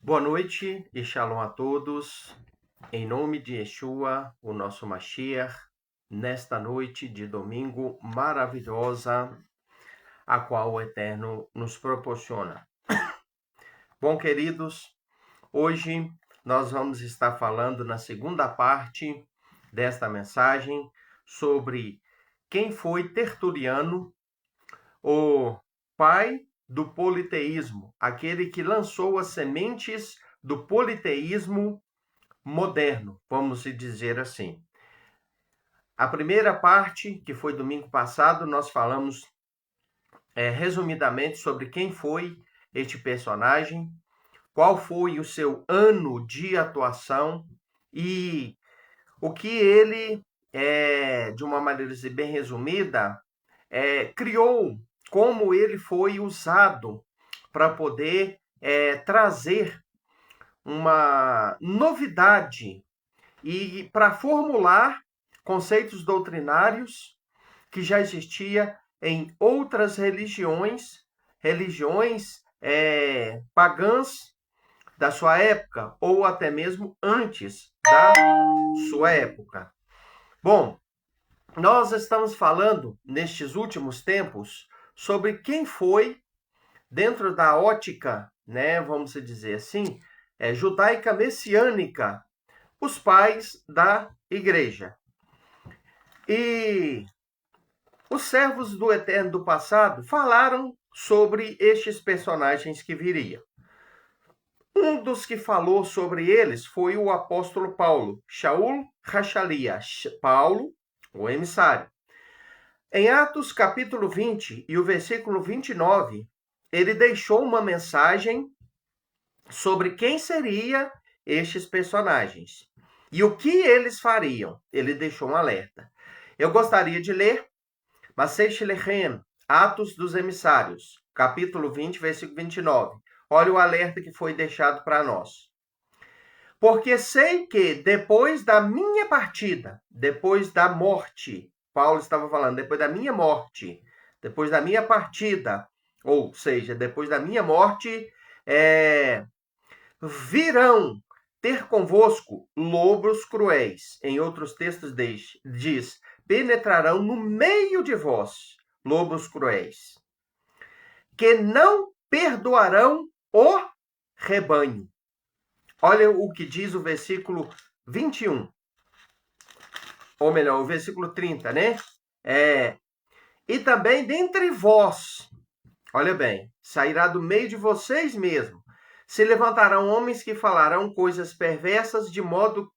Boa noite e shalom a todos. Em nome de Yeshua, o nosso Mashiach, nesta noite de domingo maravilhosa, a qual o Eterno nos proporciona. Bom, queridos, hoje nós vamos estar falando na segunda parte desta mensagem sobre quem foi Tertuliano, o pai do politeísmo, aquele que lançou as sementes do politeísmo moderno, vamos dizer assim. A primeira parte, que foi domingo passado, nós falamos resumidamente sobre quem foi este personagem, qual foi o seu ano de atuação e o que ele, de uma maneira bem resumida, criou, como ele foi usado para poder trazer uma novidade e para formular conceitos doutrinários que já existia em outras religiões pagãs da sua época ou até mesmo antes da sua época. Bom, nós estamos falando nestes últimos tempos sobre quem foi, dentro da ótica, vamos dizer assim, judaica messiânica, os pais da igreja. E os servos do Eterno do passado falaram sobre estes personagens que viriam. Um dos que falou sobre eles foi o apóstolo Paulo, Shaul Hachalia, Paulo, o emissário. Em Atos capítulo 20 e o versículo 29, ele deixou uma mensagem sobre quem seria estes personagens e o que eles fariam. Ele deixou um alerta. Eu gostaria de ler Masech Lechem, Atos dos Emissários, capítulo 20, versículo 29. Olha o alerta que foi deixado para nós. Porque sei que depois da minha partida, depois da morte, Paulo estava falando, depois da minha morte, depois da minha partida, ou seja, depois da minha morte, virão ter convosco lobos cruéis. Em outros textos diz, penetrarão no meio de vós lobos cruéis, que não perdoarão o rebanho. Olha o que diz o versículo 21. Ou melhor, o versículo 30, né? E também dentre vós, olha bem, sairá do meio de vocês mesmo, se levantarão homens que falarão coisas perversas de modo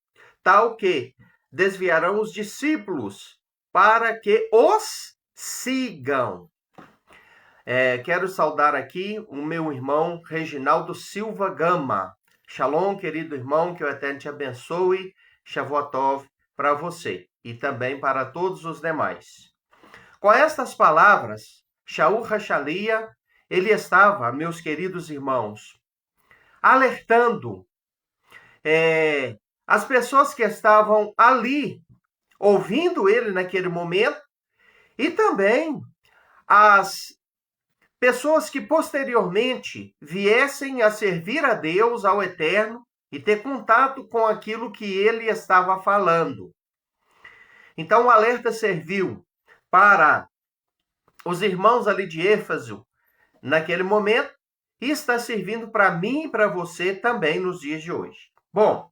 tal que desviarão os discípulos para que os sigam. Quero saudar aqui o meu irmão Reginaldo Silva Gama. Shalom, querido irmão, que o Eterno te abençoe. Shavuot para você e também para todos os demais. Com estas palavras, Shaul Hachalia, ele estava, meus queridos irmãos, alertando as pessoas que estavam ali, ouvindo ele naquele momento, e também as pessoas que posteriormente viessem a servir a Deus, ao Eterno, e ter contato com aquilo que ele estava falando. Então o alerta serviu para os irmãos ali de Éfeso, naquele momento, e está servindo para mim e para você também nos dias de hoje. Bom,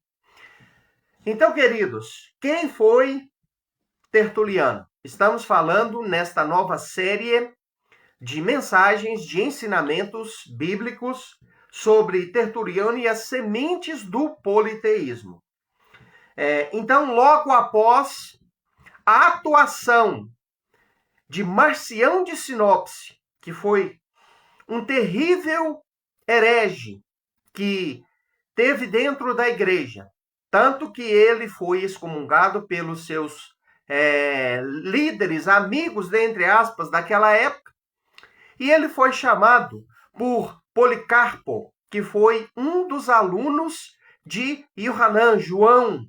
então, queridos, quem foi Tertuliano? Estamos falando nesta nova série de mensagens, de ensinamentos bíblicos sobre Tertuliano e as sementes do politeísmo. Então, logo após a atuação de Marcião de Sinopse, que foi um terrível herege que teve dentro da igreja, tanto que ele foi excomungado pelos seus líderes, amigos, entre aspas, daquela época, e ele foi chamado por Policarpo, que foi um dos alunos de Yohanan, João,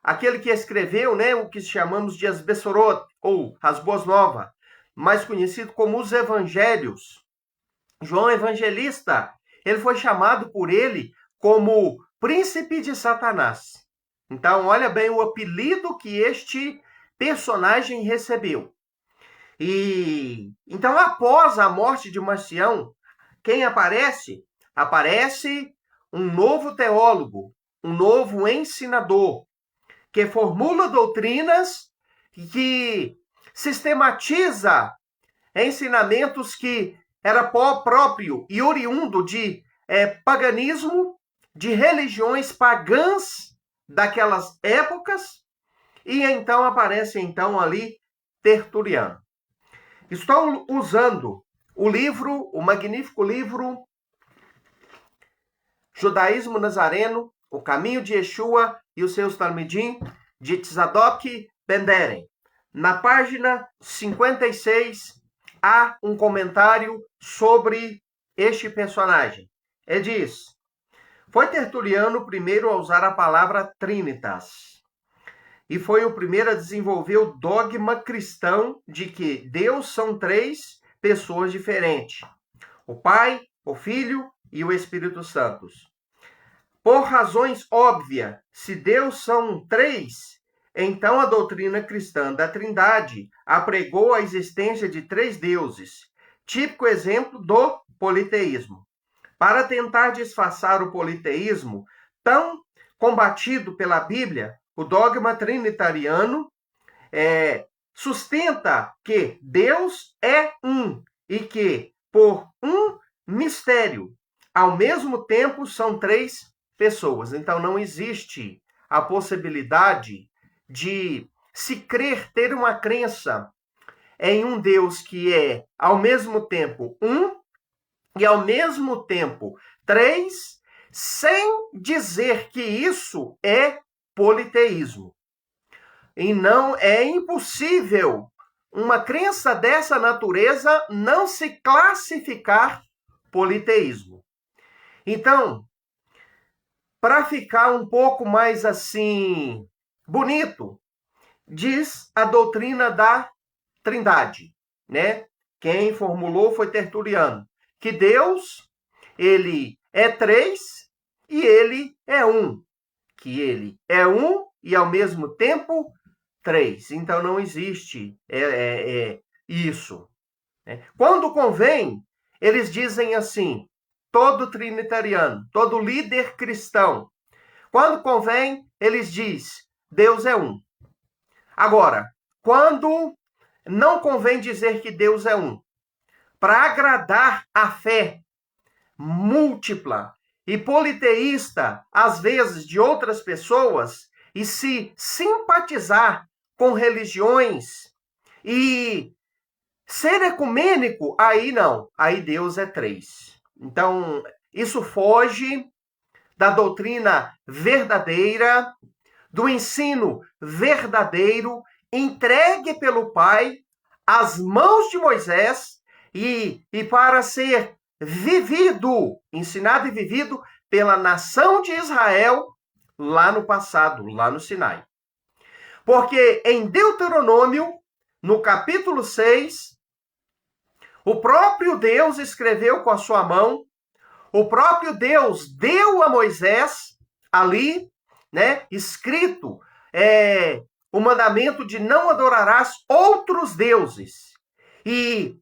aquele que escreveu o que chamamos de as Bessorot, ou as Boas Novas, mais conhecido como os Evangelhos. João Evangelista, ele foi chamado por ele como príncipe de Satanás. Então, olha bem o apelido que este personagem recebeu. E então, após a morte de Marcião, quem aparece? Aparece um novo teólogo, um novo ensinador, que formula doutrinas, que sistematiza ensinamentos que era próprio e oriundo de paganismo, de religiões pagãs daquelas épocas, e então aparece então ali Tertuliano. Estou usando o livro, o magnífico livro Judaísmo Nazareno, O Caminho de Yeshua e os seus Talmidim, de Tzadok Ben-Deren. Na página 56, há um comentário sobre este personagem. Ele diz: foi Tertuliano o primeiro a usar a palavra Trinitas, e foi o primeiro a desenvolver o dogma cristão de que Deus são três pessoas diferentes: o Pai, o Filho e o Espírito Santo. Por razões óbvias, se Deus são três, então a doutrina cristã da Trindade apregou a existência de três deuses, típico exemplo do politeísmo. Para tentar disfarçar o politeísmo tão combatido pela Bíblia, o dogma trinitariano sustenta que Deus é um e que, por um mistério, ao mesmo tempo são três pessoas. Então, não existe a possibilidade de se crer, ter uma crença em um Deus que é, ao mesmo tempo, um e, ao mesmo tempo, três, sem dizer que isso é politeísmo. E não é impossível uma crença dessa natureza não se classificar politeísmo. Então, para ficar um pouco mais assim bonito, diz a doutrina da Trindade, né? Quem formulou foi Tertuliano, que Deus, ele é três e ele é um, que ele é um e ao mesmo tempo três. Então não existe isso. Quando convém, eles dizem assim: todo trinitariano, todo líder cristão, quando convém, eles dizem: Deus é um. Agora, quando não convém dizer que Deus é um, para agradar a fé múltipla e politeísta, às vezes, de outras pessoas, e se simpatizar com religiões e ser ecumênico, aí não, aí Deus é três. Então, isso foge da doutrina verdadeira, do ensino verdadeiro, entregue pelo Pai às mãos de Moisés e para ser vivido, ensinado e vivido pela nação de Israel lá no passado, lá no Sinai. Porque em Deuteronômio, no capítulo 6, o próprio Deus escreveu com a sua mão, o próprio Deus deu a Moisés ali, né, escrito, o mandamento de não adorarás outros deuses. E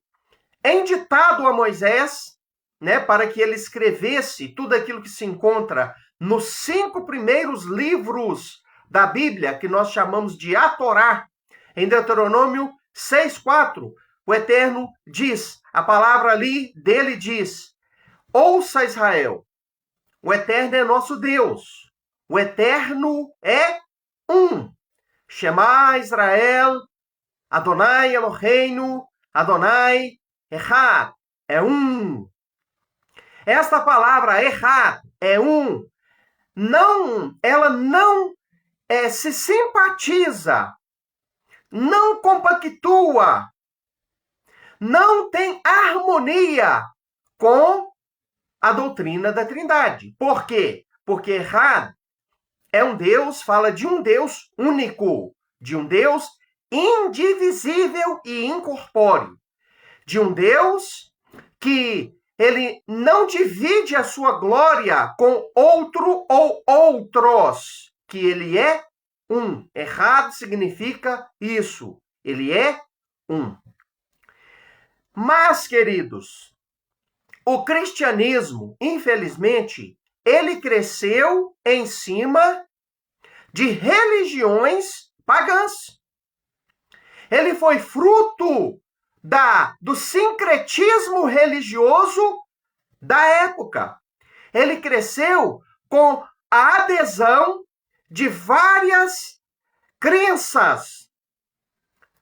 em ditado a Moisés, né, para que ele escrevesse tudo aquilo que se encontra nos 5 primeiros livros da Bíblia, que nós chamamos de a Torá, em Deuteronômio 6:4, o Eterno diz, a palavra ali dele diz: ouça Israel, o Eterno é nosso Deus, o Eterno é um. Shema Israel, Adonai Eloheinu, Adonai Echad, é um. Esta palavra Echad, é um, ela não se simpatiza, não compactua, não tem harmonia com a doutrina da Trindade. Por quê? Porque Echad é um Deus, fala de um Deus único, de um Deus indivisível e incorpóreo, de um Deus que ele não divide a sua glória com outro ou outros, que ele é um. Errado significa isso. Ele é um. Mas, queridos, o cristianismo, infelizmente, ele cresceu em cima de religiões pagãs. Ele foi fruto do sincretismo religioso da época. Ele cresceu com a adesão de várias crenças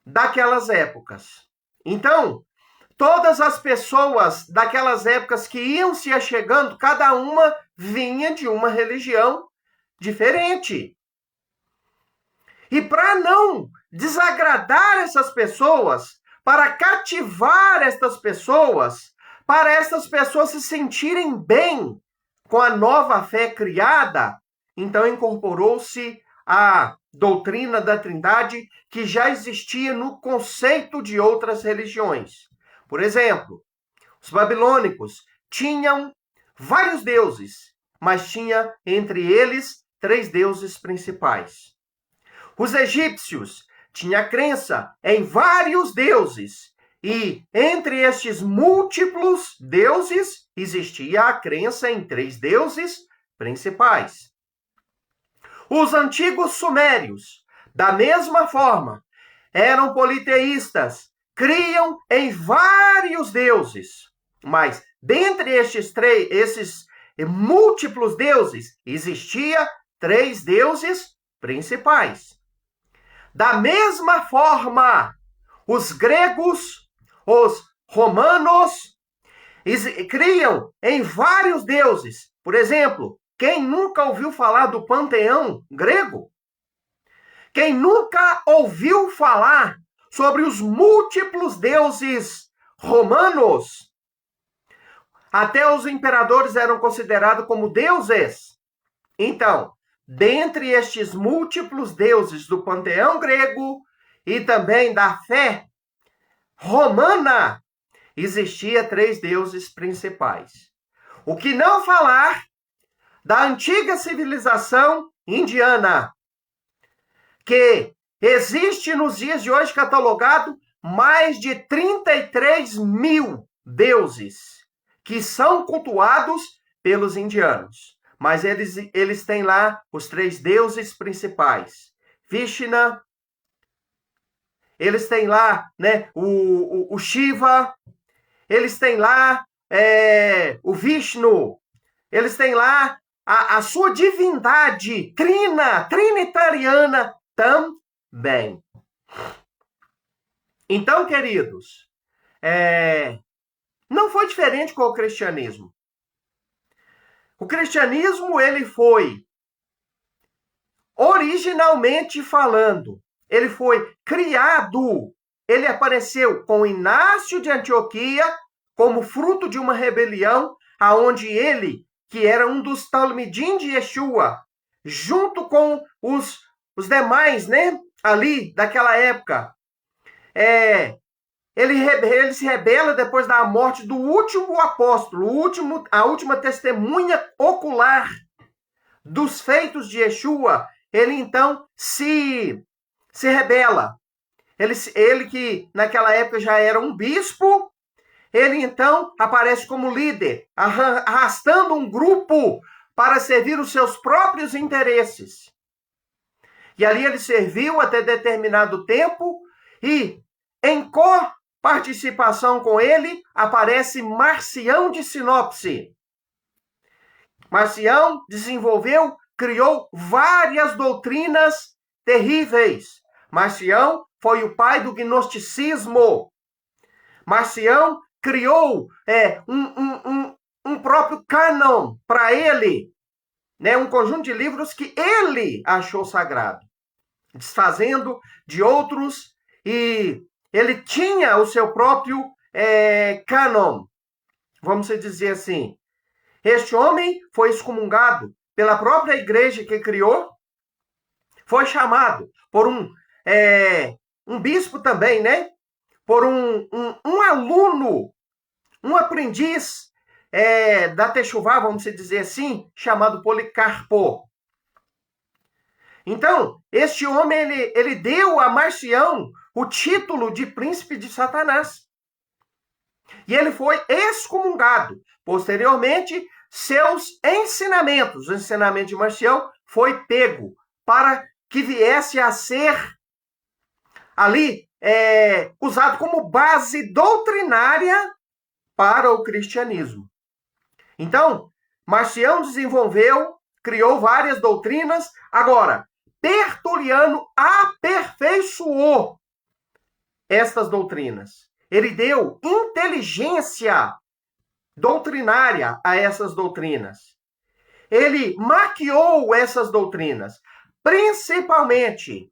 daquelas épocas. Então, todas as pessoas daquelas épocas que iam se achegando, cada uma vinha de uma religião diferente. E para não desagradar essas pessoas, para cativar estas pessoas, para essas pessoas se sentirem bem com a nova fé criada, então incorporou-se a doutrina da Trindade que já existia no conceito de outras religiões. Por exemplo, os babilônicos tinham vários deuses, mas tinha entre eles 3 deuses principais. Os egípcios tinham a crença em vários deuses, e entre estes múltiplos deuses existia a crença em 3 deuses principais. Os antigos sumérios, da mesma forma, eram politeístas, criam em vários deuses, mas dentre esses múltiplos deuses existia 3 deuses principais. Da mesma forma, os gregos, os romanos, criam em vários deuses. Por exemplo, quem nunca ouviu falar do panteão grego? Quem nunca ouviu falar sobre os múltiplos deuses romanos? Até os imperadores eram considerados como deuses. Então, dentre estes múltiplos deuses do panteão grego e também da fé romana, existia 3 deuses principais. O que não falar da antiga civilização indiana, que existe nos dias de hoje catalogado mais de 33 mil deuses que são cultuados pelos indianos. Mas eles têm lá os 3 deuses principais. Vishnu, eles têm lá, né, o Shiva, eles têm lá o Vishnu, eles têm lá a sua divindade trinitariana também. Então, queridos, não foi diferente com o cristianismo. O cristianismo, ele foi, originalmente falando, ele foi criado, ele apareceu com Inácio de Antioquia como fruto de uma rebelião, aonde ele, que era um dos talmidim de Yeshua, junto com os demais, né, ali daquela época, ele se rebela depois da morte do último apóstolo, a última testemunha ocular dos feitos de Yeshua. Ele então se rebela. Ele que naquela época já era um bispo, ele então aparece como líder, arrastando um grupo para servir os seus próprios interesses. E ali ele serviu até determinado tempo, e em participação com ele aparece Marcião de Sinopse. Marcião criou várias doutrinas terríveis. Marcião foi o pai do gnosticismo. Marcião criou um próprio cânon para ele, né? Um conjunto de livros que ele achou sagrado, desfazendo de outros, e ele tinha o seu próprio cânon, vamos dizer assim. Este homem foi excomungado pela própria igreja que criou, foi chamado por um bispo também, né? Por um aluno, um aprendiz da Techuvá, vamos dizer assim, chamado Policarpo. Então, este homem, ele deu a Marcião o título de príncipe de Satanás. E ele foi excomungado. Posteriormente, seus ensinamentos, o ensinamento de Marcião, foi pego para que viesse a ser ali usado como base doutrinária para o cristianismo. Então, Marcião criou várias doutrinas. Agora, Tertuliano aperfeiçoou estas doutrinas. Ele deu inteligência doutrinária a essas doutrinas. Ele maquiou essas doutrinas, principalmente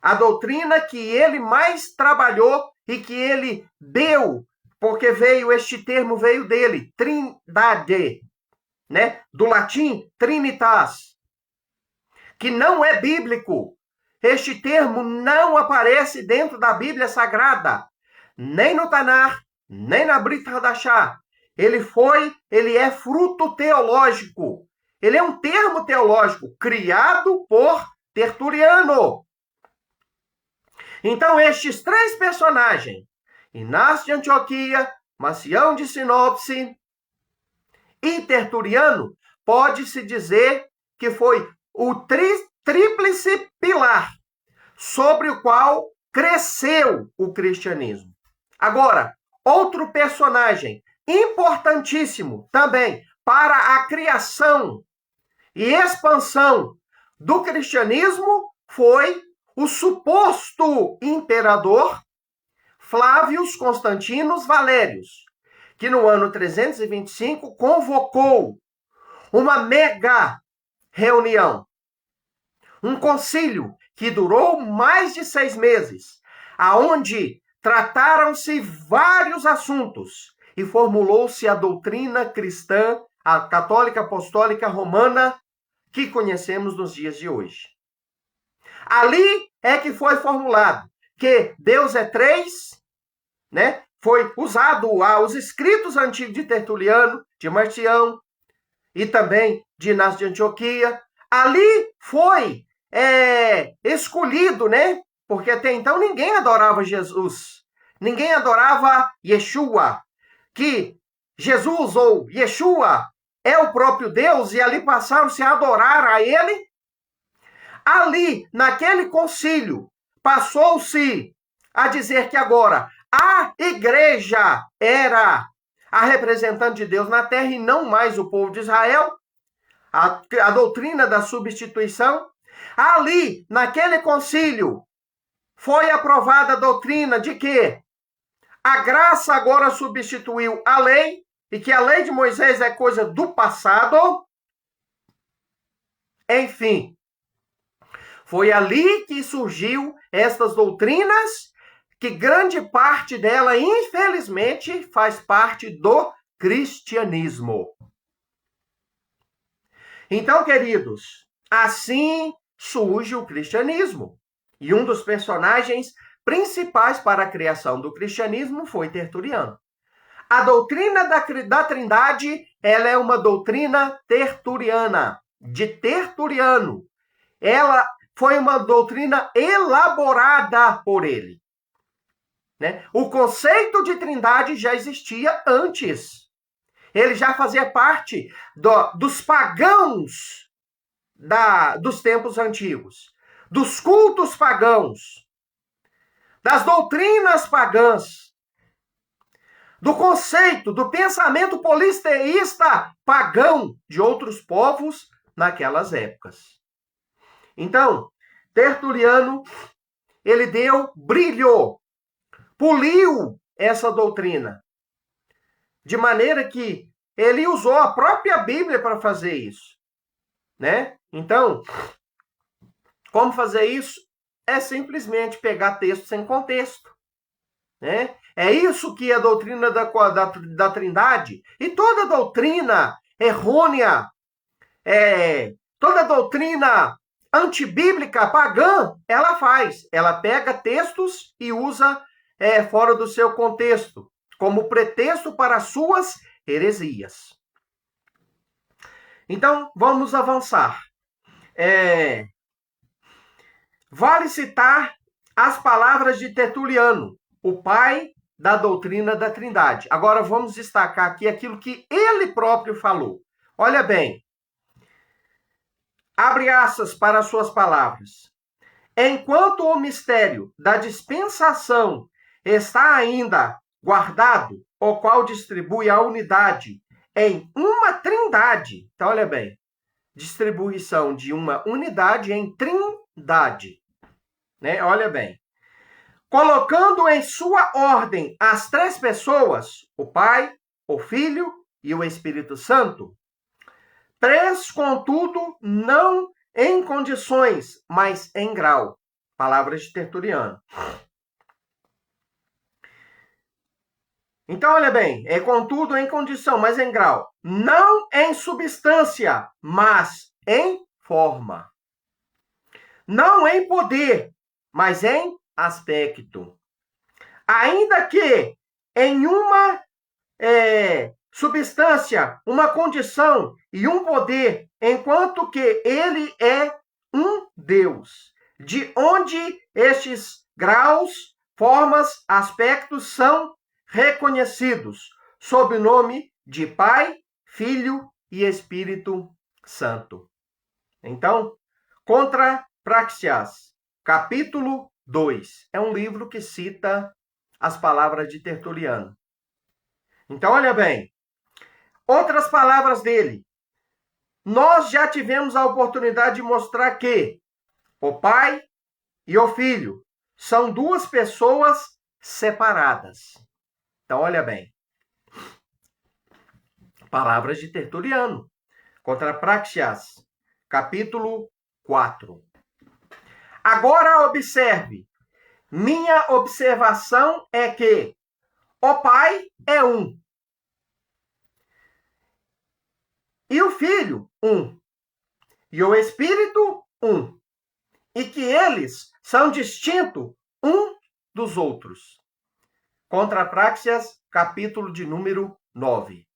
a doutrina que ele mais trabalhou e que ele deu, porque este termo veio dele, trindade, né? Do latim trinitas, que não é bíblico. Este termo não aparece dentro da Bíblia Sagrada, nem no Tanar, nem na Brit Hadashah. Ele é fruto teológico. Ele é um termo teológico criado por Tertuliano. Então, estes três personagens, Inácio de Antioquia, Marcião de Sinopse e Tertuliano, pode-se dizer que foi o tríplice pilar sobre o qual cresceu o cristianismo. Agora, outro personagem importantíssimo também para a criação e expansão do cristianismo foi o suposto imperador Flávios Constantinos Valérios, que no ano 325 convocou uma mega reunião, um concílio que durou mais de 6 meses, aonde trataram-se vários assuntos e formulou-se a doutrina cristã, a católica apostólica romana, que conhecemos nos dias de hoje. Ali é que foi formulado que Deus é três, né? Foi usado os escritos antigos de Tertuliano, de Marcião e também de Inácio de Antioquia. Ali foi escolhido, né? Porque até então ninguém adorava Jesus, ninguém adorava Yeshua, que Jesus ou Yeshua é o próprio Deus, e ali passaram-se a adorar a ele. Ali, naquele concílio, passou-se a dizer que agora a igreja era a representante de Deus na terra e não mais o povo de Israel. A doutrina da substituição. Ali, naquele concílio, foi aprovada a doutrina de que a graça agora substituiu a lei e que a lei de Moisés é coisa do passado. Enfim, foi ali que surgiu estas doutrinas, que grande parte dela, infelizmente, faz parte do cristianismo. Então, queridos, assim surge o cristianismo. E um dos personagens principais para a criação do cristianismo foi Tertuliano. A doutrina da Trindade, ela é uma doutrina tertuliana, de Tertuliano. Ela foi uma doutrina elaborada por ele. Né? O conceito de Trindade já existia antes. Ele já fazia parte dos pagãos dos tempos antigos, dos cultos pagãos, das doutrinas pagãs, do conceito, do pensamento polisteísta pagão de outros povos naquelas épocas. Então, Tertuliano, ele brilho, poliu essa doutrina, de maneira que ele usou a própria Bíblia para fazer isso, né? Então, como fazer isso? É simplesmente pegar texto sem contexto, né? É isso que é a doutrina da Trindade. E toda doutrina errônea, toda doutrina antibíblica, pagã, ela faz. Ela pega textos e usa fora do seu contexto, como pretexto para suas heresias. Então, vamos avançar. Vale citar as palavras de Tertuliano, o pai da doutrina da Trindade. Agora vamos destacar aqui aquilo que ele próprio falou. Olha bem, abre aspas para as suas palavras. Enquanto o mistério da dispensação está ainda guardado, o qual distribui a unidade em uma trindade. Então, olha bem, distribuição de uma unidade em trindade. Né? Olha bem. Colocando em sua ordem as três pessoas, o Pai, o Filho e o Espírito Santo, três, contudo, não em condições, mas em grau. Palavras de Tertuliano. Então, olha bem, contudo em condição, mas em grau. Não em substância, mas em forma. Não em poder, mas em aspecto. Ainda que em uma substância, uma condição e um poder, enquanto que ele é um Deus, de onde estes graus, formas, aspectos são reconhecidos sob o nome de Pai, Filho e Espírito Santo. Então, Contra Praxeas, capítulo 2, é um livro que cita as palavras de Tertuliano. Então, olha bem, outras palavras dele. Nós já tivemos a oportunidade de mostrar que o Pai e o Filho são duas pessoas separadas. Então, olha bem. Palavras de Tertuliano. Contra Praxeas, capítulo 4. Agora observe. Minha observação é que o Pai é um. E o Filho, um. E o Espírito, um. E que eles são distintos um dos outros. Contra Praxeas, capítulo de número 9.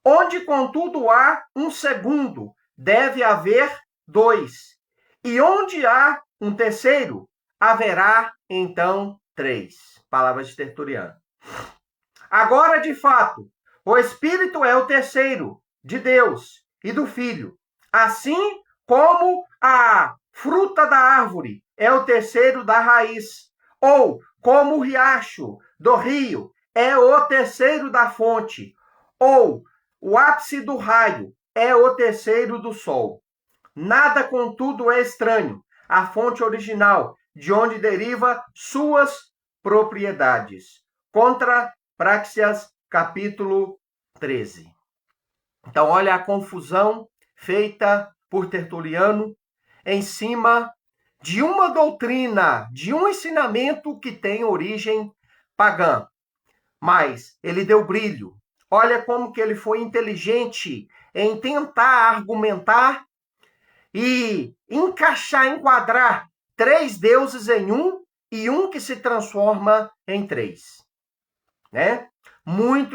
Onde, contudo, há um segundo, deve haver dois. E onde há um terceiro, haverá, então, três. Palavras de Tertuliano. Agora, de fato, o Espírito é o terceiro de Deus e do Filho. Assim como a fruta da árvore é o terceiro da raiz. Ou como o riacho do rio é o terceiro da fonte. Ou o ápice do raio é o terceiro do sol. Nada, contudo, é estranho à fonte original, de onde deriva suas propriedades. Contra Praxeas, capítulo 13. Então, olha a confusão feita por Tertuliano em cima de uma doutrina, de um ensinamento que tem origem pagã. Mas ele deu brilho. Olha como que ele foi inteligente em tentar argumentar e encaixar, enquadrar três deuses em um e um que se transforma em três. Né?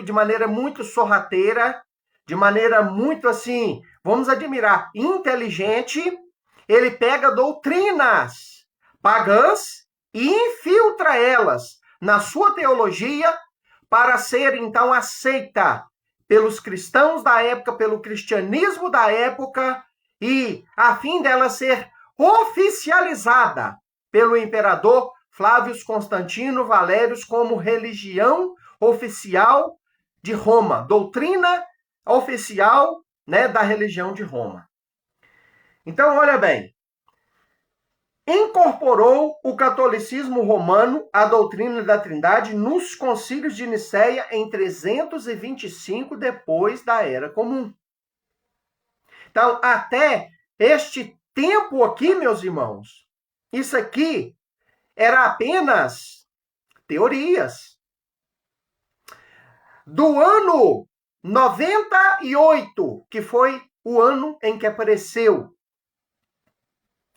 De maneira muito sorrateira, de maneira muito assim, vamos admirar, inteligente, ele pega doutrinas pagãs e infiltra elas na sua teologia para ser então aceita pelos cristãos da época, pelo cristianismo da época, e a fim dela ser oficializada pelo imperador Flávio Constantino Valérius como religião oficial de Roma, doutrina oficial, né, da religião de Roma. Então, olha bem, incorporou o catolicismo romano à doutrina da Trindade nos concílios de Nicéia em 325 depois da Era Comum. Então, até este tempo aqui, meus irmãos, isso aqui era apenas teorias. Do ano 98, que foi o ano em que apareceu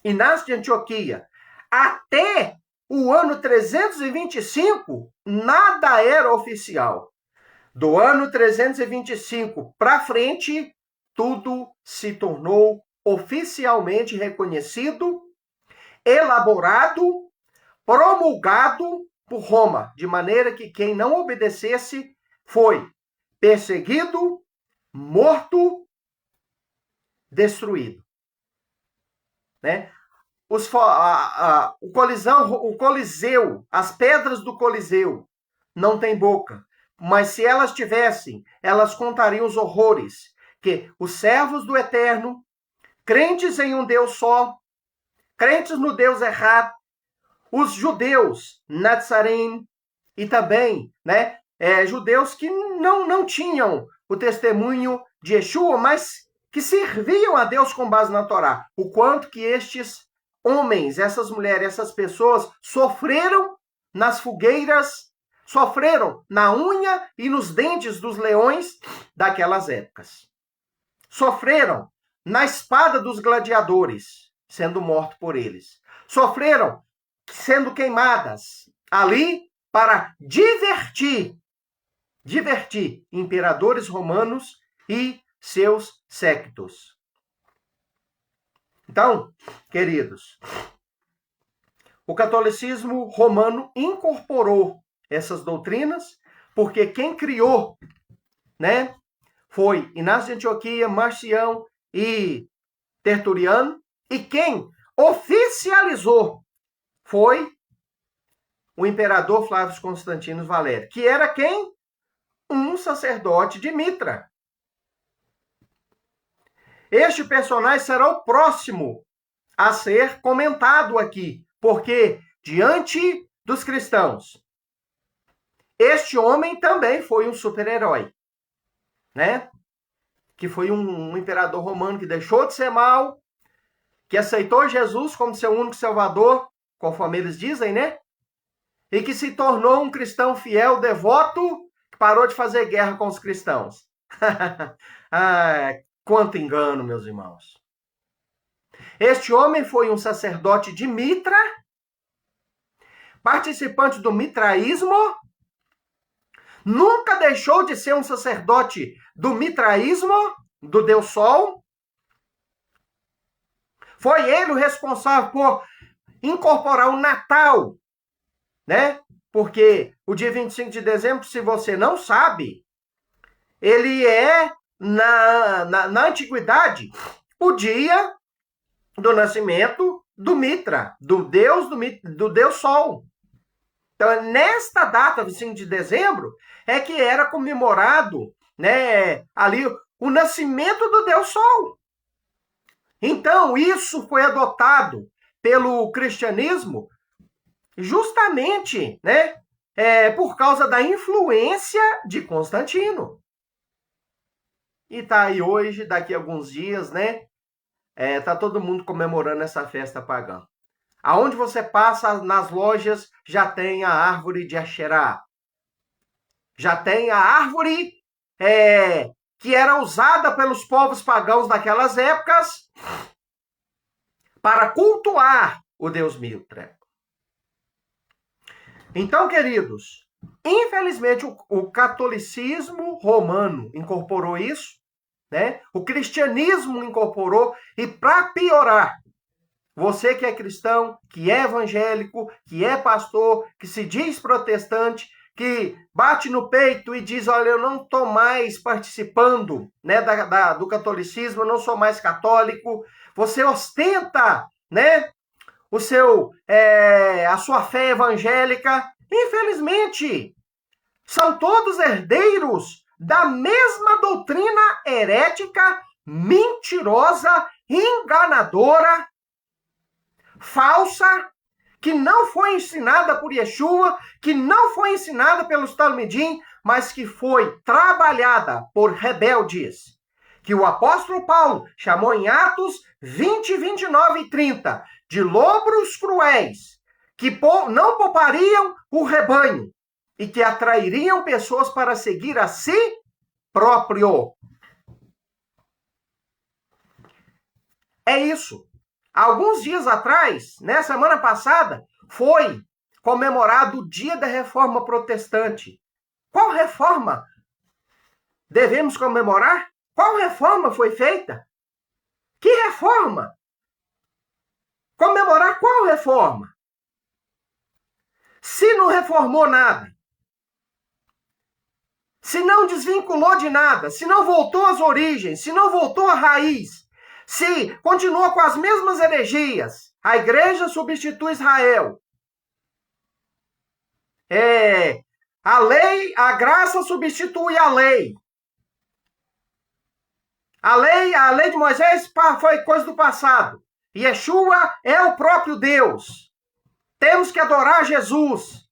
Inácio de Antioquia, até o ano 325, nada era oficial. Do ano 325 para frente, tudo se tornou oficialmente reconhecido, elaborado, promulgado por Roma, de maneira que quem não obedecesse foi perseguido, morto, destruído. Né? O Coliseu, as pedras do Coliseu, não tem boca. Mas se elas tivessem, elas contariam os horrores que os servos do Eterno, crentes em um Deus só, crentes no Deus errado, os judeus, Nazarim, e também, né, judeus que não tinham o testemunho de Yeshua, mas que serviam a Deus com base na Torá. O quanto que estes homens, essas mulheres, essas pessoas sofreram nas fogueiras, sofreram na unha e nos dentes dos leões daquelas épocas. Sofreram na espada dos gladiadores, sendo mortos por eles. Sofreram sendo queimadas ali para divertir imperadores romanos e seus séquitos. Então, queridos, o catolicismo romano incorporou essas doutrinas, porque quem criou, né, foi Inácio de Antioquia, Marcião e Tertuliano, e quem oficializou foi o imperador Flávio Constantino Valério, que era quem? Um sacerdote de Mitra. Este personagem será o próximo a ser comentado aqui, porque diante dos cristãos, este homem também foi um super-herói, né? Que foi um imperador romano que deixou de ser mau, que aceitou Jesus como seu único salvador, conforme eles dizem, né? E que se tornou um cristão fiel, devoto, que parou de fazer guerra com os cristãos. Quanto engano, meus irmãos. Este homem foi um sacerdote de Mitra, participante do mitraísmo, nunca deixou de ser um sacerdote do mitraísmo, do Deus Sol. Foi ele o responsável por incorporar o Natal, né? Porque o dia 25 de dezembro, se você não sabe, ele é, na antiguidade, o dia do nascimento do Mitra, do Deus Sol. Então, nesta data, 25 de dezembro, é que era comemorado, né, ali o nascimento do Deus Sol. Então, isso foi adotado pelo cristianismo justamente, né, por causa da influência de Constantino. E tá aí hoje, daqui a alguns dias, né, tá todo mundo comemorando essa festa pagã. Aonde você passa nas lojas, já tem a árvore de Asherá. Já tem a árvore que era usada pelos povos pagãos daquelas épocas para cultuar o Deus Mitra. Então, queridos, infelizmente o catolicismo romano incorporou isso, né? O cristianismo incorporou, e para piorar, você que é cristão, que é evangélico, que é pastor, que se diz protestante, que bate no peito e diz, olha, eu não estou mais participando, né, do catolicismo, eu não sou mais católico, você ostenta, né, a sua fé evangélica, infelizmente, são todos herdeiros da mesma doutrina herética, mentirosa, enganadora, falsa, que não foi ensinada por Yeshua, que não foi ensinada pelos Talmidim, mas que foi trabalhada por rebeldes, que o apóstolo Paulo chamou em Atos 20, 29 e 30 de lobos cruéis, que não poupariam o rebanho e que atrairiam pessoas para seguir a si próprio. É isso. Alguns dias atrás, né, semana passada, foi comemorado o Dia da Reforma Protestante. Qual reforma devemos comemorar? Qual reforma foi feita? Que reforma? Comemorar qual reforma? Se não reformou nada, se não desvinculou de nada, se não voltou às origens, se não voltou à raiz, se continuou com as mesmas heresias, a igreja substitui Israel. A lei, a graça substitui a lei. A lei de Moisés foi coisa do passado. Yeshua é o próprio Deus. Temos que adorar Jesus.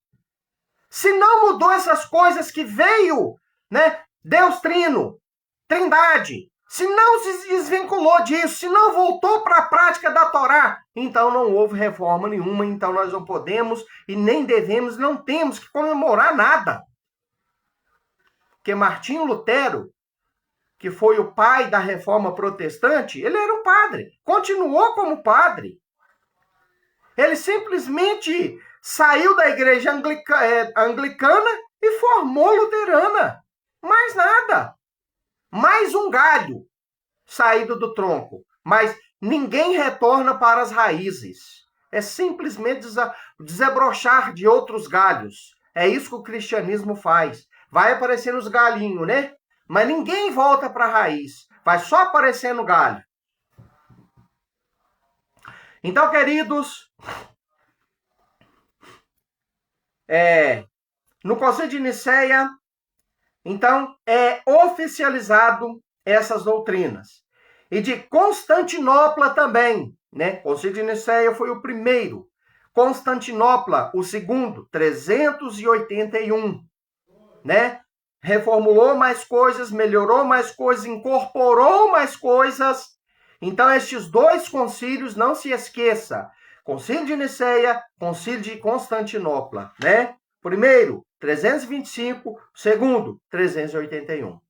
Se não mudou essas coisas que veio, né? Deus Trino, Trindade, se não se desvinculou disso, se não voltou para a prática da Torá, então não houve reforma nenhuma, então nós não podemos e nem devemos, não temos que comemorar nada. Porque Martinho Lutero, que foi o pai da reforma protestante, ele era um padre, continuou como padre. Ele simplesmente saiu da igreja anglicana e formou luterana. Mais nada. Mais um galho saído do tronco. Mas ninguém retorna para as raízes. É simplesmente desabrochar de outros galhos. É isso que o cristianismo faz. Vai aparecendo os galinhos, né? Mas ninguém volta para a raiz. Vai só aparecendo galho. Então, queridos, no Concílio de Nicéia, então, é oficializado essas doutrinas. E de Constantinopla também, né? Concílio de Nicéia foi o primeiro. Constantinopla, o segundo, 381, né? Reformulou mais coisas, melhorou mais coisas, incorporou mais coisas. Então, estes dois concílios, não se esqueça, Concílio de Nicéia, Concílio de Constantinopla, né? Primeiro, 325, segundo, 381.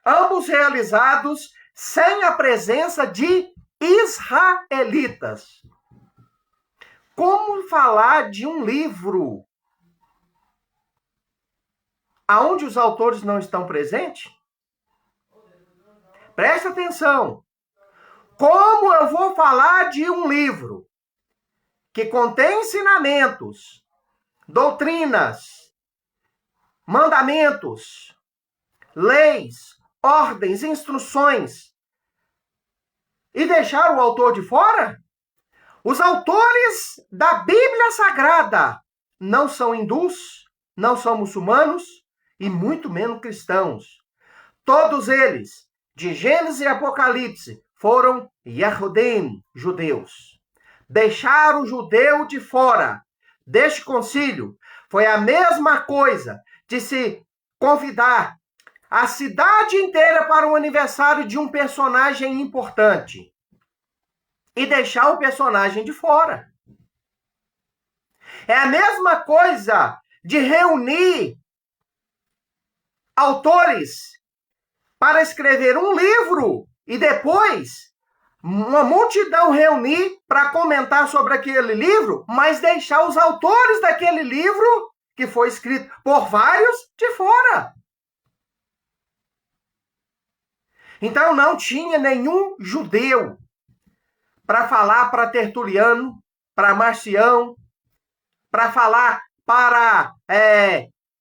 Ambos realizados sem a presença de israelitas. Como falar de um livro aonde os autores não estão presentes? Presta atenção. Como eu vou falar de um livro que contém ensinamentos, doutrinas, mandamentos, leis, ordens, instruções, e deixar o autor de fora? Os autores da Bíblia Sagrada não são hindus, não são muçulmanos e muito menos cristãos. Todos eles, de Gênesis e Apocalipse, foram Yehudim, judeus. Deixar o judeu de fora deste concílio foi a mesma coisa de se convidar a cidade inteira para o aniversário de um personagem importante e deixar o personagem de fora. É a mesma coisa de reunir autores para escrever um livro e depois uma multidão reunir para comentar sobre aquele livro, mas deixar os autores daquele livro, que foi escrito por vários, de fora. Então não tinha nenhum judeu para falar para Tertuliano, para Marcião, para falar para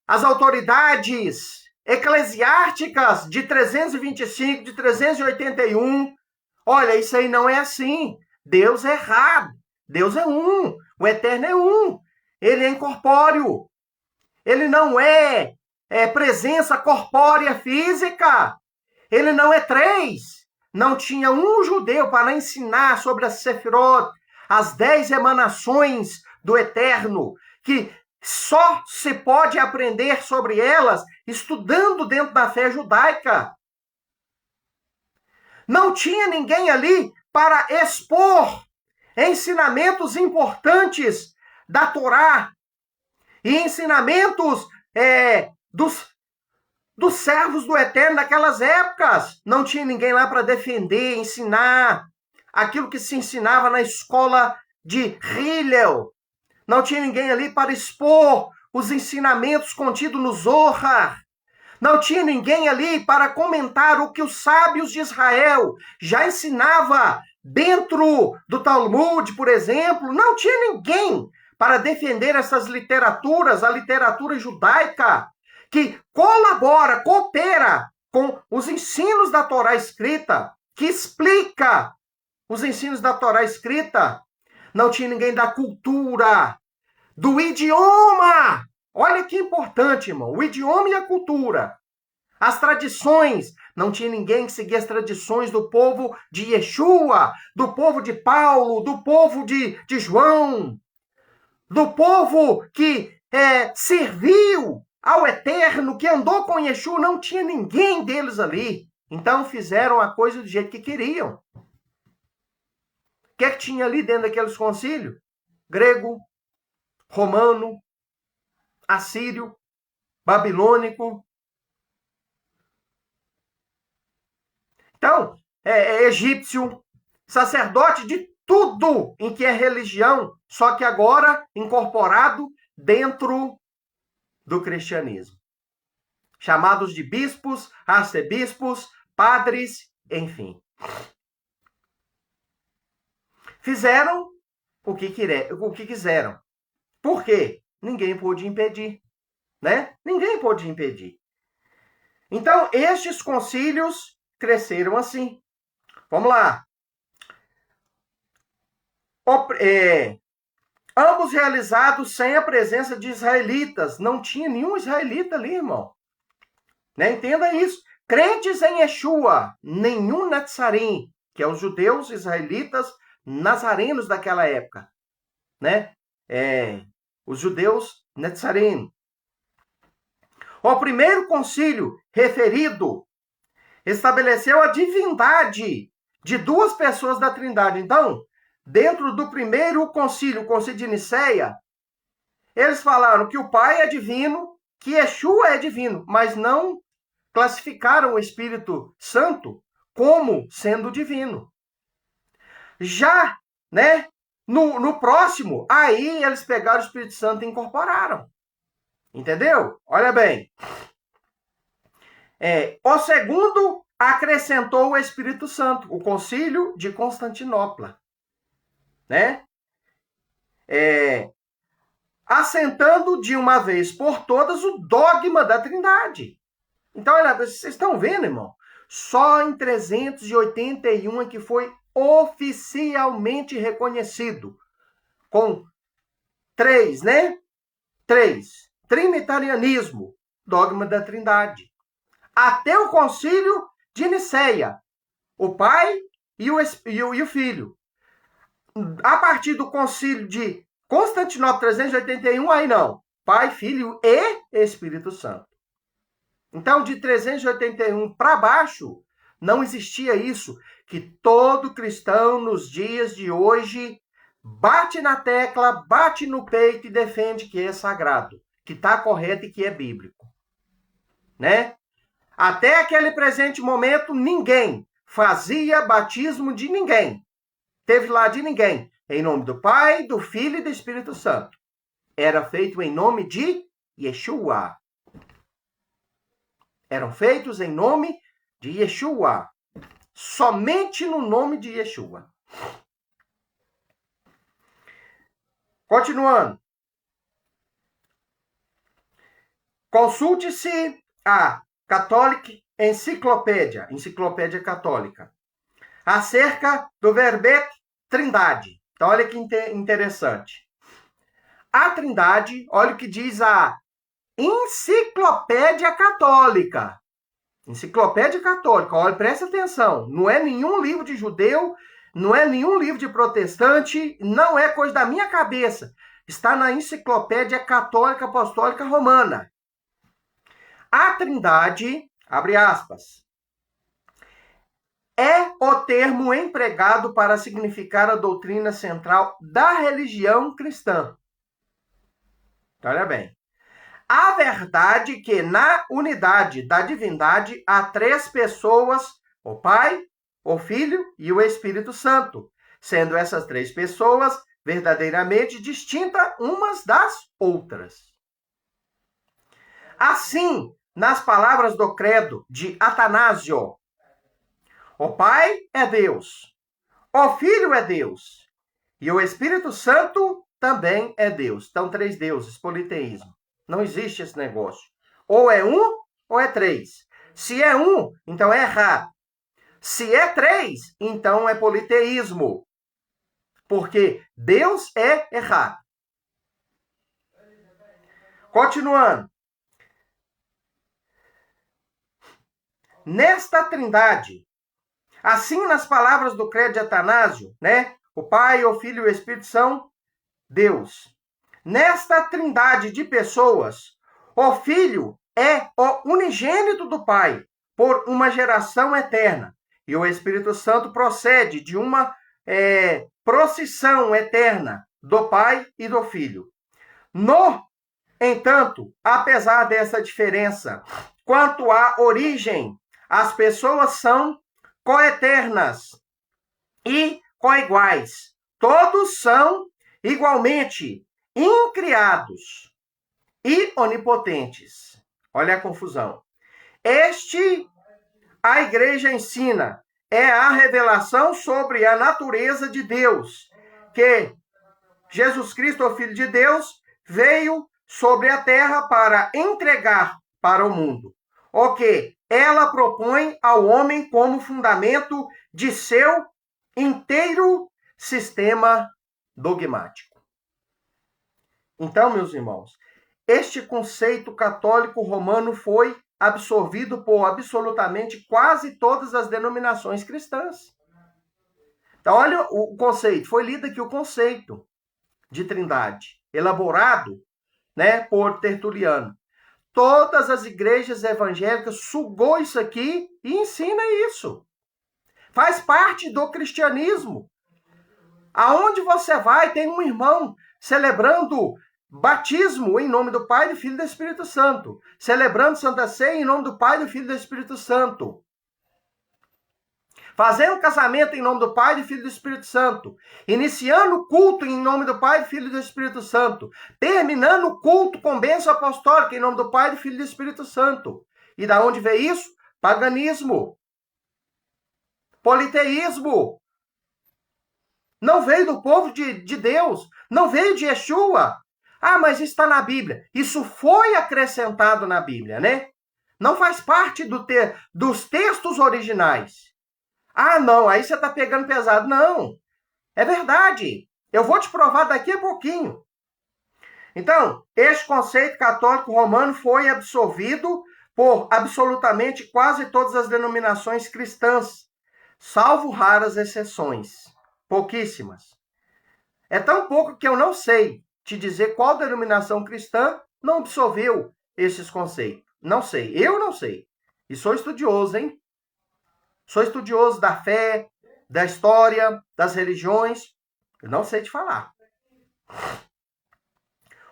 as autoridades eclesiásticas de 325, de 381. Olha, isso aí não é assim. Deus é errado. Deus é um. O Eterno é um. Ele é incorpóreo. Ele não é presença corpórea física. Ele não é três. Não tinha um judeu para ensinar sobre as Sefirot, as 10 emanações do Eterno, que só se pode aprender sobre elas estudando dentro da fé judaica. Não tinha ninguém ali para expor ensinamentos importantes da Torá e ensinamentos dos servos do Eterno daquelas épocas. Não tinha ninguém lá para defender, ensinar aquilo que se ensinava na escola de Hillel. Não tinha ninguém ali para expor os ensinamentos contidos no Zohar. Não tinha ninguém ali para comentar o que os sábios de Israel já ensinava dentro do Talmud, por exemplo. Não tinha ninguém para defender essas literaturas, a literatura judaica, que colabora, coopera com os ensinos da Torá escrita, que explica os ensinos da Torá escrita. Não tinha ninguém da cultura, do idioma. Olha que importante, irmão. O idioma e a cultura. As tradições. Não tinha ninguém que seguia as tradições do povo de Yeshua, do povo de Paulo, do povo de João, do povo que serviu ao Eterno, que andou com Yeshua. Não tinha ninguém deles ali. Então fizeram a coisa do jeito que queriam. O que é que tinha ali dentro daqueles concílios? Grego, romano, assírio, babilônico. Então, egípcio, sacerdote de tudo em que é religião, só que agora incorporado dentro do cristianismo. Chamados de bispos, arcebispos, padres, enfim. Fizeram o que quiseram. Por quê? Ninguém pôde impedir, né? Ninguém pôde impedir. Então, estes concílios cresceram assim. Vamos lá. Ambos realizados sem a presença de israelitas. Não tinha nenhum israelita ali, irmão. Né? Entenda isso. Crentes em Yeshua, nenhum Netzarim, que é os judeus israelitas nazarenos daquela época. Né? Os judeus Netzarim. O primeiro concílio referido estabeleceu a divindade de duas pessoas da Trindade. Então, dentro do primeiro concílio, o concílio de Nicéia, eles falaram que o Pai é divino, que Yeshua é divino, mas não classificaram o Espírito Santo como sendo divino. Já, né, no próximo, aí eles pegaram o Espírito Santo e incorporaram. Entendeu? Olha bem. O segundo acrescentou o Espírito Santo, o Concílio de Constantinopla, né? Assentando de uma vez por todas o dogma da Trindade. Então, olha, vocês estão vendo, irmão? Só em 381 é que foi oficialmente reconhecido, com 3, né? 3. Trinitarianismo, dogma da Trindade. Até o concílio de Nicéia, o Pai e o Filho. A partir do concílio de Constantinopla 381, aí não. Pai, Filho e Espírito Santo. Então, de 381 para baixo, não existia isso, que todo cristão nos dias de hoje bate na tecla, bate no peito e defende que é sagrado, que está correto e que é bíblico. Né? Até aquele presente momento, ninguém fazia batismo de ninguém. Teve lá de ninguém. Em nome do Pai, do Filho e do Espírito Santo. Era feito em nome de Yeshua. Eram feitos em nome de Yeshua. Somente no nome de Yeshua. Continuando. Consulte-se a Catholic Enciclopédia, Enciclopédia Católica, acerca do verbete Trindade. Então, olha que interessante. A Trindade, olha o que diz a Enciclopédia Católica. Enciclopédia Católica, olha, presta atenção. Não é nenhum livro de judeu, não é nenhum livro de protestante, não é coisa da minha cabeça. Está na Enciclopédia Católica Apostólica Romana. A Trindade, abre aspas, é o termo empregado para significar a doutrina central da religião cristã. Olha bem. A verdade que na unidade da divindade há 3 pessoas, o Pai, o Filho e o Espírito Santo, sendo essas 3 pessoas verdadeiramente distintas umas das outras. Assim, nas palavras do credo de Atanásio. O Pai é Deus, o Filho é Deus e o Espírito Santo também é Deus. Então, 3 deuses, politeísmo. Não existe esse negócio. Ou é um ou é 3. Se é um, então é errado. Se é 3, então é politeísmo. Porque Deus é errado. Continuando. Nesta trindade, assim nas palavras do credo de Atanásio, né? O Pai, o Filho e o Espírito são Deus. Nesta trindade de pessoas, o Filho é o unigênito do Pai, por uma geração eterna. E o Espírito Santo procede de uma procissão eterna do Pai e do Filho. No entanto, apesar dessa diferença, quanto à origem, as pessoas são coeternas e coiguais. Todos são igualmente incriados e onipotentes. Olha a confusão. A igreja ensina, é a revelação sobre a natureza de Deus, que Jesus Cristo, o Filho de Deus, veio sobre a terra para entregar para o mundo. O que ela propõe ao homem como fundamento de seu inteiro sistema dogmático. Então, meus irmãos, este conceito católico romano foi absorvido por absolutamente quase todas as denominações cristãs. Então, olha o conceito. Foi lido aqui o conceito de trindade, elaborado, né, por Tertuliano. Todas as igrejas evangélicas sugou isso aqui e ensina isso. Faz parte do cristianismo. Aonde você vai, tem um irmão celebrando batismo em nome do Pai, do Filho e do Espírito Santo. Celebrando Santa Ceia em nome do Pai, do Filho e do Espírito Santo. Fazendo casamento em nome do Pai, do Filho e do Espírito Santo. Iniciando o culto em nome do Pai, do Filho e do Espírito Santo. Terminando o culto com bênção apostólica em nome do Pai, do Filho e do Espírito Santo. E da onde veio isso? Paganismo. Politeísmo. Não veio do povo de Deus. Não veio de Yeshua. Ah, mas está na Bíblia. Isso foi acrescentado na Bíblia, né? Não faz parte dos textos originais. Ah, não, aí você está pegando pesado. Não, é verdade. Eu vou te provar daqui a pouquinho. Então, este conceito católico romano foi absorvido por absolutamente quase todas as denominações cristãs, salvo raras exceções, pouquíssimas. É tão pouco que eu não sei te dizer qual denominação cristã não absorveu esses conceitos. Não sei, eu não sei. E sou estudioso, hein? Sou estudioso da fé, da história, das religiões. Eu não sei te falar.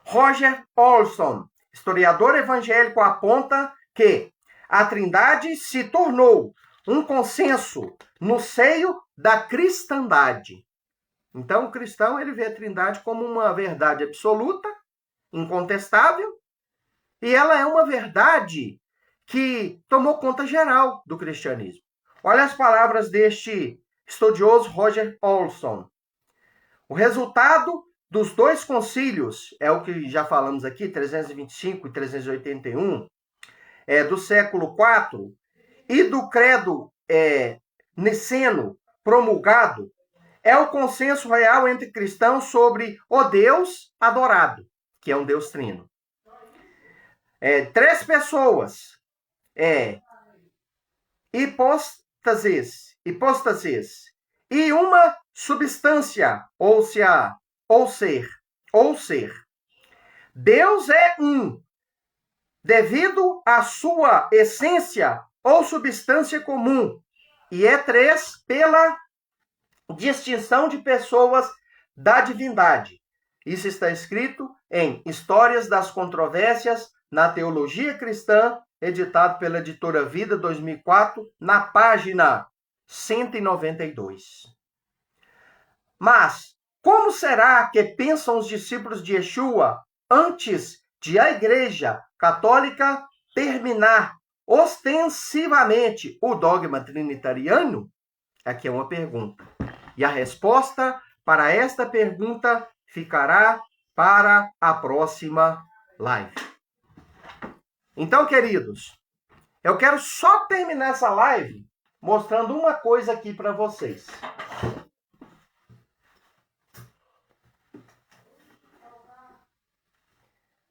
Roger Olson, historiador evangélico, aponta que a Trindade se tornou um consenso no seio da cristandade. Então, o cristão ele vê a Trindade como uma verdade absoluta, incontestável, e ela é uma verdade que tomou conta geral do cristianismo. Olha as palavras deste estudioso Roger Olson. O resultado dos 2 concílios, é o que já falamos aqui, 325 e 381, do século IV, e do credo niceno promulgado, é o consenso real entre cristãos sobre o Deus adorado, que é um Deus trino. 3 pessoas, hipóstases, e uma substância, ou ser. Deus é um, devido à sua essência ou substância comum, e é 3 pela distinção de pessoas da divindade. Isso está escrito em Histórias das Controvérsias na Teologia Cristã, editado pela editora Vida 2004, na página 192. Mas, como será que pensam os discípulos de Yeshua antes de a Igreja Católica terminar ostensivamente o dogma trinitariano? Aqui é uma pergunta. E a resposta para esta pergunta ficará para a próxima live. Então, queridos, eu quero só terminar essa live mostrando uma coisa aqui para vocês.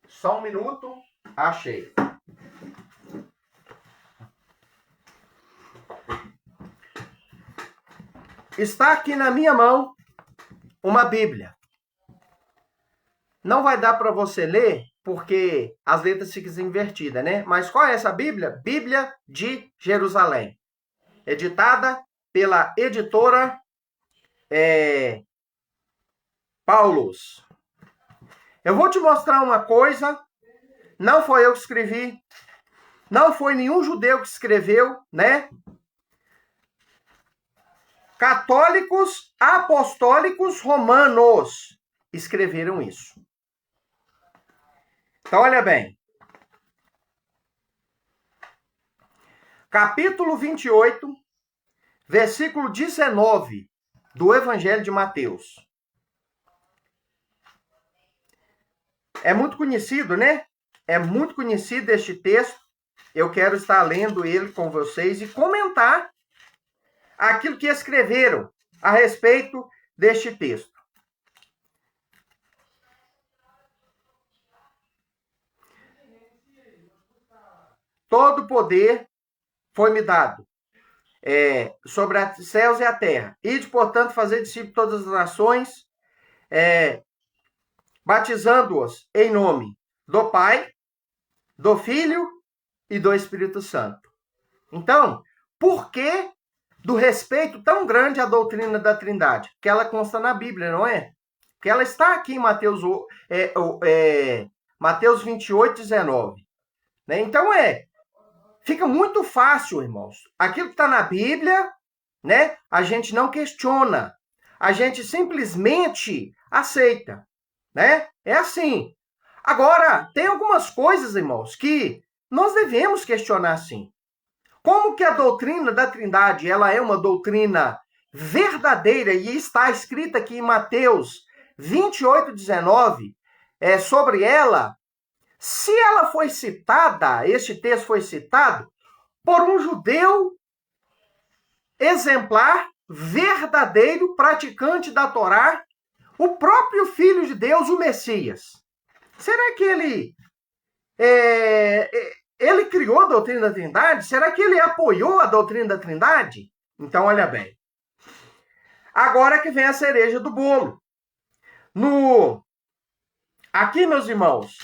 Só um minuto. Achei. Está aqui na minha mão uma Bíblia. Não vai dar para você ler, porque as letras ficam invertidas, né? Mas qual é essa Bíblia? Bíblia de Jerusalém. Editada pela editora Paulus. Eu vou te mostrar uma coisa. Não foi eu que escrevi. Não foi nenhum judeu que escreveu, né? Católicos apostólicos romanos escreveram isso. Então, olha bem. Capítulo 28, versículo 19 do Evangelho de Mateus. É muito conhecido, né? É muito conhecido este texto. Eu quero estar lendo ele com vocês e comentar aquilo que escreveram a respeito deste texto. Todo poder foi-me dado sobre os céus e a terra. Ide, portanto, fazer discípulos de todas as nações, batizando-os em nome do Pai, do Filho e do Espírito Santo. Então, por que do respeito tão grande à doutrina da Trindade? Porque ela consta na Bíblia, não é? Porque ela está aqui em Mateus 28, 19. Né? Então, fica muito fácil, irmãos. Aquilo que está na Bíblia, né, a gente não questiona. A gente simplesmente aceita. Né? É assim. Agora, tem algumas coisas, irmãos, que nós devemos questionar sim. Como que a doutrina da Trindade, ela é uma doutrina verdadeira e está escrita aqui em Mateus 28, 19, sobre ela, se ela foi citada, este texto foi citado, por um judeu exemplar, verdadeiro, praticante da Torá, o próprio Filho de Deus, o Messias. Será que ele criou a doutrina da Trindade? Será que ele apoiou a doutrina da Trindade? Então, olha bem. Agora que vem a cereja do bolo. Aqui, meus irmãos,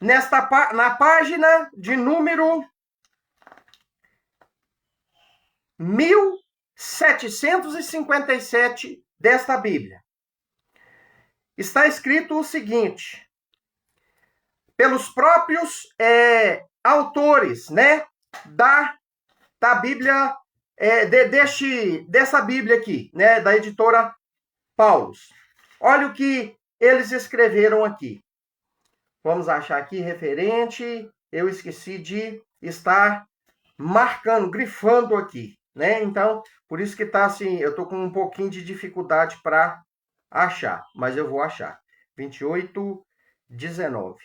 na página de número 1757 desta Bíblia, está escrito o seguinte, pelos próprios autores, né, da Bíblia, dessa Bíblia aqui, né, da editora Paulus. Olha o que eles escreveram aqui. Vamos achar aqui referente. Eu esqueci de estar marcando, grifando aqui, né? Então, por isso que tá assim, eu tô com um pouquinho de dificuldade para achar, mas eu vou achar. 28, 19.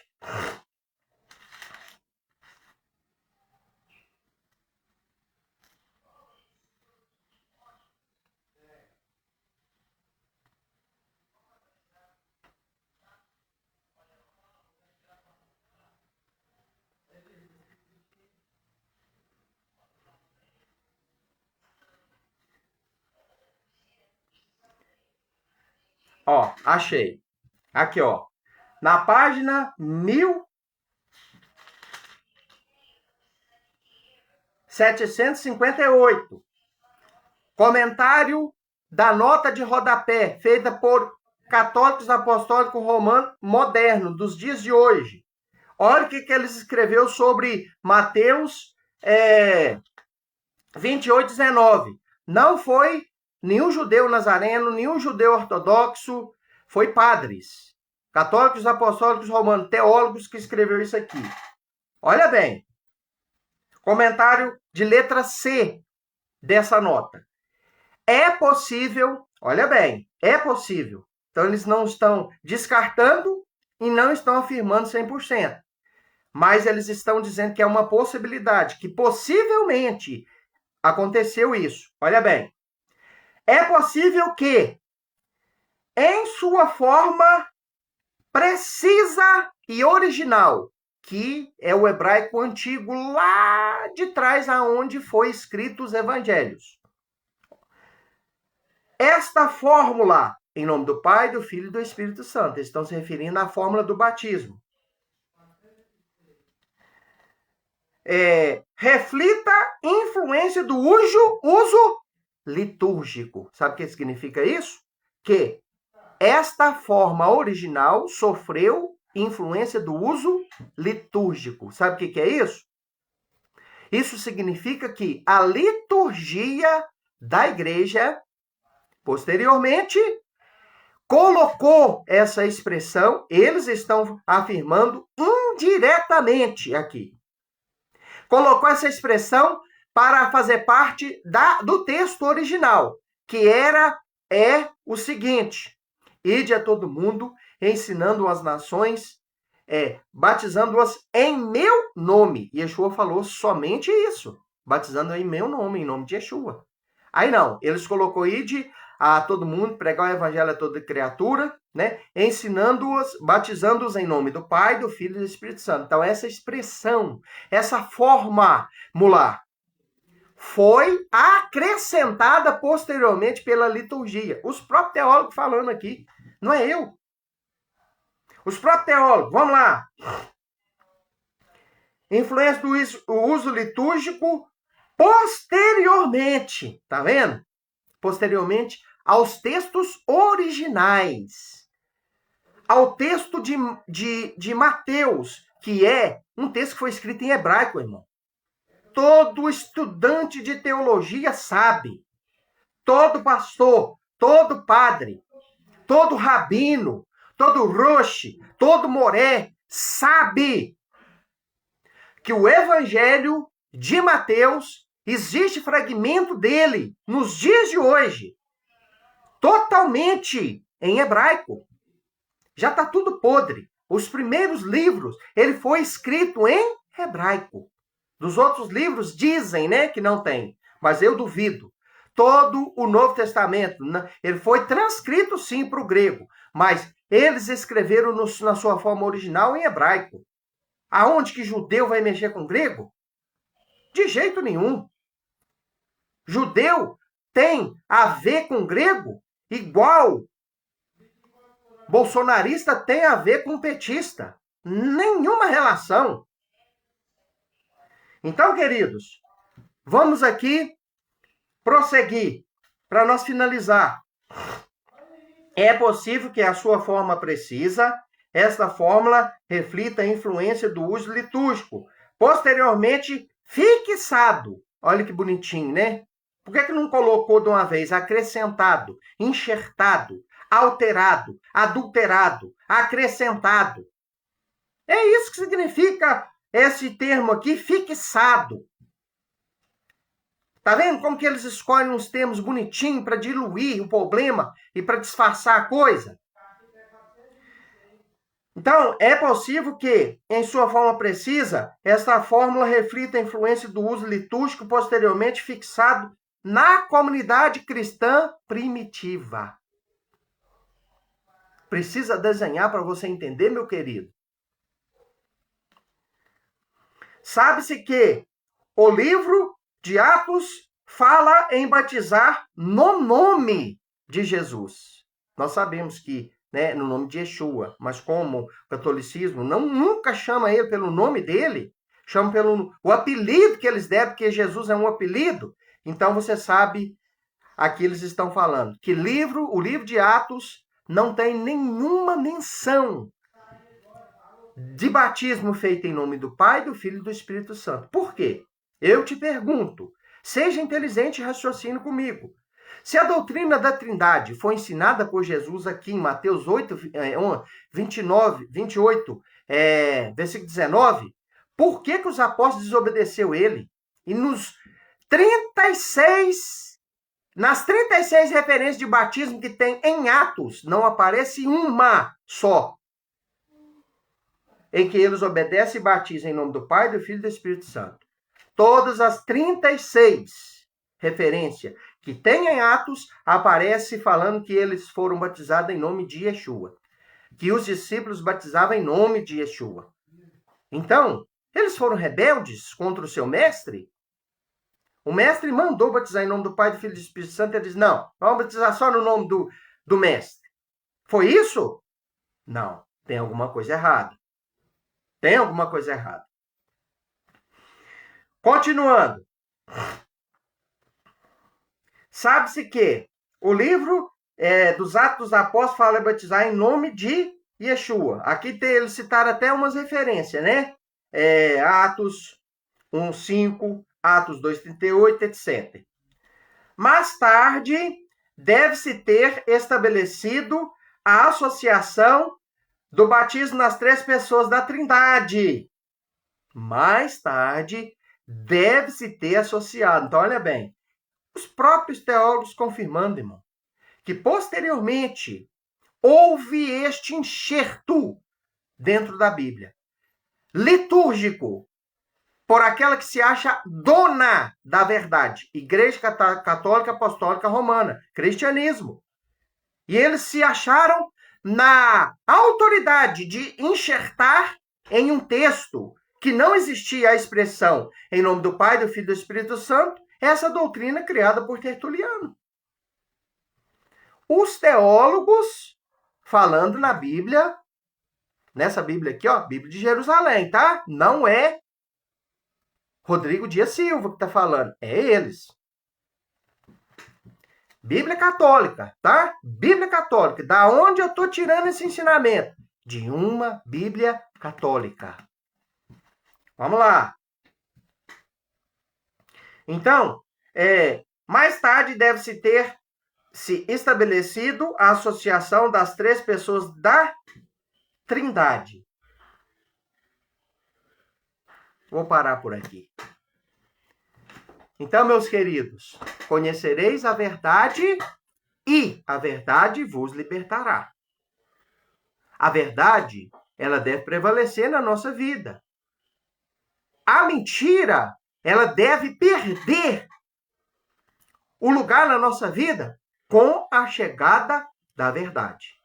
Ó, achei. Aqui, ó. Na página 1758. Comentário da nota de rodapé, feita por católicos apostólicos romanos modernos, dos dias de hoje. Olha o que eles escreveu sobre Mateus 28, 19. Não foi nenhum judeu nazareno, nenhum judeu ortodoxo, foi padres, católicos apostólicos romanos, teólogos que escreveu isso aqui. Olha bem, comentário de letra C dessa nota. É possível, olha bem, é possível. Então, eles não estão descartando e não estão afirmando 100%. Mas eles estão dizendo que é uma possibilidade, que possivelmente aconteceu isso. Olha bem, é possível que, em sua forma precisa e original, que é o hebraico antigo lá de trás, aonde foi escrito os evangelhos. Esta fórmula, em nome do Pai, do Filho e do Espírito Santo, eles estão se referindo à fórmula do batismo. Reflita influência do uso litúrgico. Sabe o que significa isso? Que esta forma original sofreu influência do uso litúrgico. Sabe o que é isso? Isso significa que a liturgia da igreja, posteriormente, colocou essa expressão, eles estão afirmando indiretamente aqui. Colocou essa expressão para fazer parte do texto original, que é o seguinte: ide a todo mundo, ensinando as nações, batizando-as em meu nome. Yeshua falou somente isso, batizando em meu nome, em nome de Yeshua. Aí não, eles colocou ide a todo mundo, pregar o evangelho a toda criatura, né? Ensinando-os, batizando-os em nome do Pai, do Filho e do Espírito Santo. Então, essa expressão, essa forma mular, foi acrescentada posteriormente pela liturgia. Os próprios teólogos falando aqui, não é eu. Os próprios teólogos, vamos lá. Influência do uso litúrgico posteriormente, tá vendo? Posteriormente aos textos originais. Ao texto de Mateus, que é um texto que foi escrito em hebraico, irmão. Todo estudante de teologia sabe. Todo pastor, todo padre, todo rabino, todo roche, todo moré sabe que o evangelho de Mateus, existe fragmento dele nos dias de hoje, totalmente em hebraico. Já está tudo podre. Os primeiros livros, ele foi escrito em hebraico. Dos outros livros dizem, né, que não tem, mas eu duvido. Todo o Novo Testamento, ele foi transcrito sim para o grego, mas eles escreveram na sua forma original em hebraico. Aonde que judeu vai mexer com grego? De jeito nenhum. Judeu tem a ver com grego igual bolsonarista tem a ver com petista. Nenhuma relação. Então, queridos, vamos aqui prosseguir para nós finalizar. É possível que a sua forma precisa, esta fórmula reflita a influência do uso litúrgico, posteriormente fixado. Olha que bonitinho, né? Por que não colocou de uma vez acrescentado, enxertado, alterado, adulterado, acrescentado? É isso que significa esse termo aqui, fixado. Tá vendo como que eles escolhem uns termos bonitinhos para diluir o problema e para disfarçar a coisa? Então, é possível que, em sua forma precisa, esta fórmula reflita a influência do uso litúrgico posteriormente fixado na comunidade cristã primitiva. Precisa desenhar para você entender, meu querido. Sabe-se que o livro de Atos fala em batizar no nome de Jesus. Nós sabemos que, né, no nome de Yeshua, mas como o catolicismo nunca chama ele pelo nome dele, chama pelo o apelido que eles deram, porque Jesus é um apelido. Então você sabe, aqui eles estão falando que o livro de Atos não tem nenhuma menção de batismo feito em nome do Pai, do Filho e do Espírito Santo. Por quê? Eu te pergunto, seja inteligente e raciocine comigo. Se a doutrina da Trindade foi ensinada por Jesus aqui em Mateus 8, 28, versículo 19, por que os apóstolos desobedeceu ele. E nas 36 referências de batismo que tem em Atos, não aparece uma só em que eles obedecem e batizam em nome do Pai, do Filho e do Espírito Santo. Todas as 36 referências que tem em Atos, aparece falando que eles foram batizados em nome de Yeshua. Que os discípulos batizavam em nome de Yeshua. Então, eles foram rebeldes contra o seu mestre? O mestre mandou batizar em nome do Pai, do Filho e do Espírito Santo. Ele diz, não, vamos batizar só no nome do mestre. Foi isso? Não, tem alguma coisa errada. Tem alguma coisa errada. Continuando. Sabe-se que o livro dos Atos dos Apóstolos fala em batizar em nome de Yeshua. Aqui eles citaram até umas referências, né? Atos 1:5, Atos 2:38, etc. Mais tarde, deve-se ter estabelecido a associação do batismo nas 3 pessoas da Trindade. Mais tarde, deve-se ter associado. Então, olha bem, os próprios teólogos confirmando, irmão, que posteriormente houve este enxerto dentro da Bíblia, litúrgico, por aquela que se acha dona da verdade, Igreja Católica Apostólica Romana, cristianismo. E eles se acharam na autoridade de enxertar em um texto que não existia a expressão em nome do Pai, do Filho e do Espírito Santo, essa doutrina criada por Tertuliano. Os teólogos, falando na Bíblia, nessa Bíblia aqui, ó, Bíblia de Jerusalém, tá? Não é Rodrigo Dias Silva que está falando, é eles. Bíblia católica, tá? Bíblia católica. Da onde eu estou tirando esse ensinamento? De uma Bíblia católica. Vamos lá. Então, mais tarde deve-se ter se estabelecido a associação das 3 pessoas da Trindade. Vou parar por aqui. Então, meus queridos, conhecereis a verdade e a verdade vos libertará. A verdade, ela deve prevalecer na nossa vida. A mentira, ela deve perder o lugar na nossa vida com a chegada da verdade.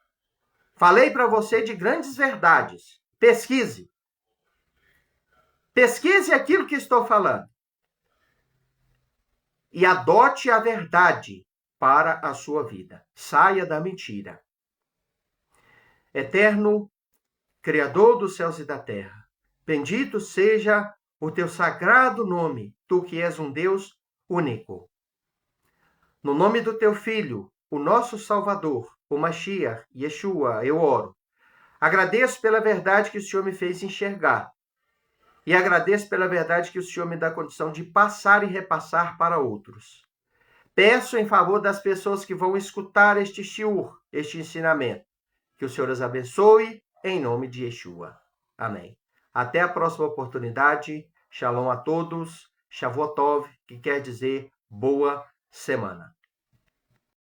Falei para você de grandes verdades. Pesquise. Pesquise aquilo que estou falando. E adote a verdade para a sua vida. Saia da mentira. Eterno, Criador dos céus e da terra, bendito seja o teu sagrado nome, tu que és um Deus único. No nome do teu Filho, o nosso Salvador, o Mashiach, Yeshua, eu oro. Agradeço pela verdade que o Senhor me fez enxergar. E agradeço pela verdade que o Senhor me dá condição de passar e repassar para outros. Peço em favor das pessoas que vão escutar este shiur, este ensinamento, que o Senhor as abençoe, em nome de Yeshua. Amém. Até a próxima oportunidade. Shalom a todos. Shavuot Tov, que quer dizer boa semana.